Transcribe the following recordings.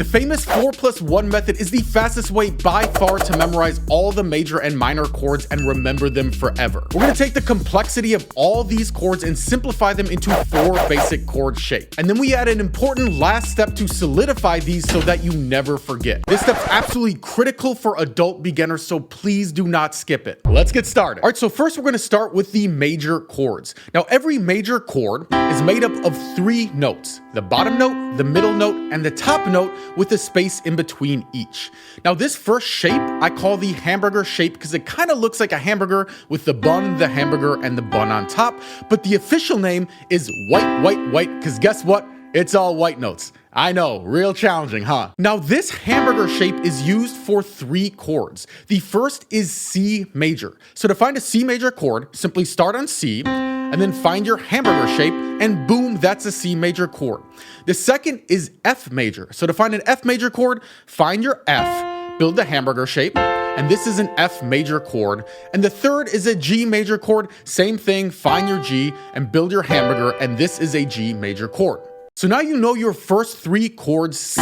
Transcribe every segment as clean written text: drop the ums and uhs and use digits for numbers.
The famous 4+1 method is the fastest way by far to memorize all the major and minor chords and remember them forever. We're going to take the complexity of all these chords and simplify them into 4 basic chord shapes. And then we add an important last step to solidify these so that you never forget. This step's absolutely critical for adult beginners, so please do not skip it. Let's get started. All right, so first we're going to start with the major chords. Now, every major chord is made up of 3 notes: the bottom note, the middle note, and the top note with a space in between each. Now, this first shape I call the hamburger shape because it kind of looks like a hamburger with the bun, the hamburger, and the bun on top, but the official name is white, because guess what? It's all white notes. I know, real challenging, huh? Now, this hamburger shape is used for 3 chords. The first is C major. So to find a C major chord, simply start on C, and then find your hamburger shape, and boom, that's a C major chord. The second is F major. So to find an F major chord, find your F, build the hamburger shape, and this is an F major chord. And the third is a G major chord. Same thing, find your G and build your hamburger, and this is a G major chord. So now you know your first 3 chords, C,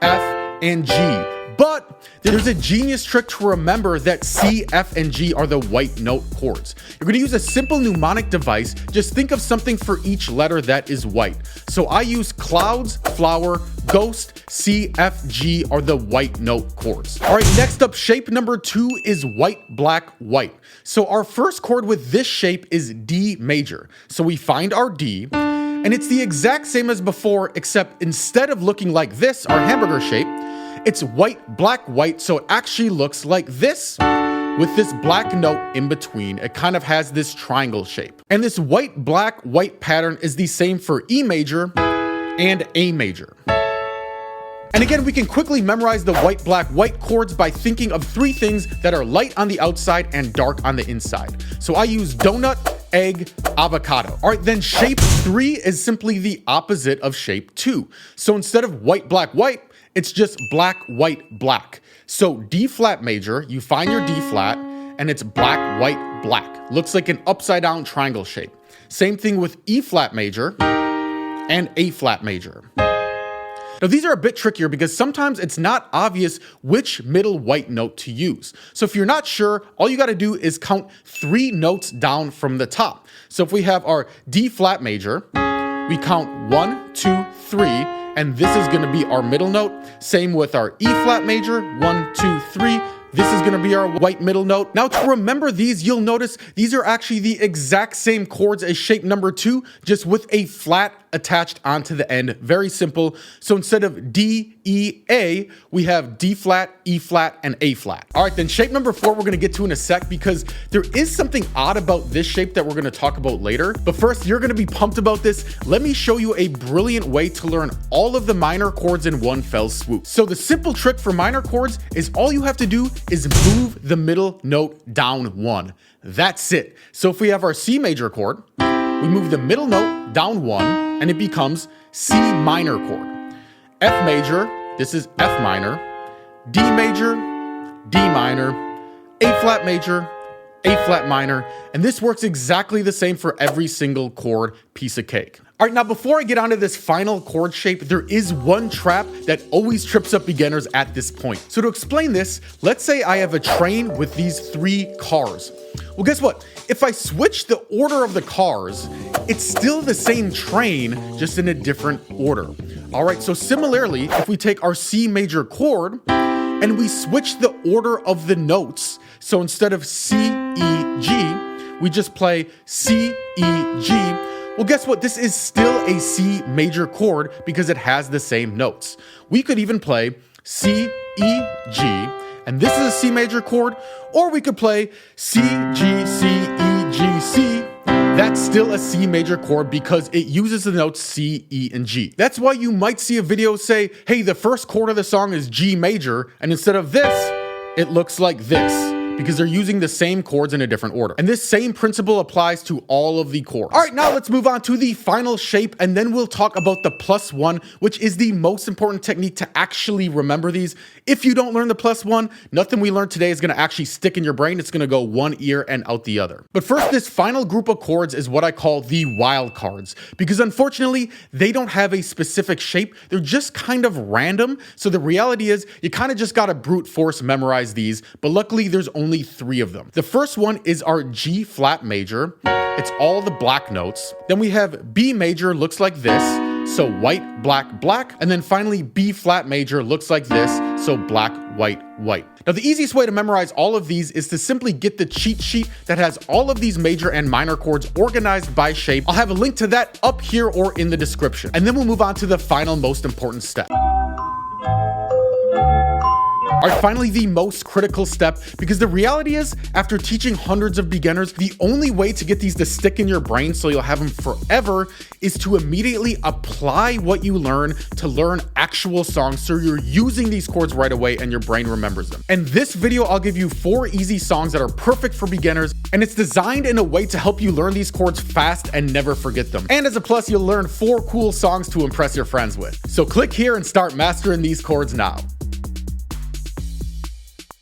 F, and G. But there's a genius trick to remember that C, F, and G are the white note chords. You're going to use a simple mnemonic device. Just think of something for each letter that is white. So I use clouds, flower, ghost, C, F, G are the white note chords. All right, next up, shape number 2 is white, black, white. So our first chord with this shape is D major. So we find our D, and it's the exact same as before, except instead of looking like this, our hamburger shape, it's white, black, white, so it actually looks like this with this black note in between. It kind of has this triangle shape. And this white, black, white pattern is the same for E major and A major. And again, we can quickly memorize the white, black, white chords by thinking of 3 things that are light on the outside and dark on the inside. So I use donut, egg, avocado. All right, then shape 3 is simply the opposite of shape 2. So instead of white, black, white, it's just black, white, black. So D flat major, you find your D flat, and it's black, white, black. Looks like an upside down triangle shape. Same thing with E flat major and A flat major. Now, these are a bit trickier because sometimes it's not obvious which middle white note to use. So if you're not sure, all you got to do is count 3 notes down from the top. So if we have our D flat major, we count 1, 2, 3, and this is going to be our middle note. Same with our E flat major, 1, 2, 3. This is going to be our white middle note. Now, to remember these, you'll notice these are actually the exact same chords as shape number 2, just with a flat attached onto the end. Very simple. So instead of D, E, A, we have D flat, E flat, and A flat. All right, then shape number 4 we're going to get to in a sec because there is something odd about this shape that we're going to talk about later. But first, you're going to be pumped about this. Let me show you a brilliant way to learn all of the minor chords in one fell swoop. So the simple trick for minor chords is all you have to do is move the middle note down 1. That's it. So if we have our C major chord, we move the middle note down 1 and it becomes C minor chord. F major, this is F minor. D major, D minor. A flat major, A flat minor. And this works exactly the same for every single chord, piece of cake. All right, now before I get onto this final chord shape, there is one trap that always trips up beginners at this point. So to explain this, let's say I have a train with these 3 cars. Well, guess what? If I switch the order of the cars, it's still the same train, just in a different order. All right, so similarly, if we take our C major chord and we switch the order of the notes, so instead of C, E, G, we just play C, E, G. Well, guess what? This is still a C major chord because it has the same notes. We could even play C, E, G, and this is a C major chord, or we could play C, G, C, E, G, C. That's still a C major chord because it uses the notes C, E, and G. That's why you might see a video say, hey, the first chord of the song is G major, and instead of this, it looks like this. because they're using the same chords in a different order. And this same principle applies to all of the chords. All right, now let's move on to the final shape, and then we'll talk about the +1, which is the most important technique to actually remember these. If you don't learn the +1, nothing we learned today is gonna actually stick in your brain. It's gonna go one ear and out the other. But first, this final group of chords is what I call the wild cards, because unfortunately, they don't have a specific shape. They're just kind of random. So the reality is you kind of just gotta brute force memorize these, but luckily there's only 3 of them. The first one is our G flat major. It's all the black notes. Then we have B major, looks like this. So white, black, black. And then finally B flat major looks like this. So black, white, white. Now the easiest way to memorize all of these is to simply get the cheat sheet that has all of these major and minor chords organized by shape. I'll have a link to that up here or in the description. And then we'll move on to the final most important step. All right, finally, the most critical step, because the reality is, after teaching hundreds of beginners, the only way to get these to stick in your brain so you'll have them forever is to immediately apply what you learn to learn actual songs, so you're using these chords right away and your brain remembers them. In this video, I'll give you 4 easy songs that are perfect for beginners, and it's designed in a way to help you learn these chords fast and never forget them. And as a plus, you'll learn 4 cool songs to impress your friends with. So click here and start mastering these chords now.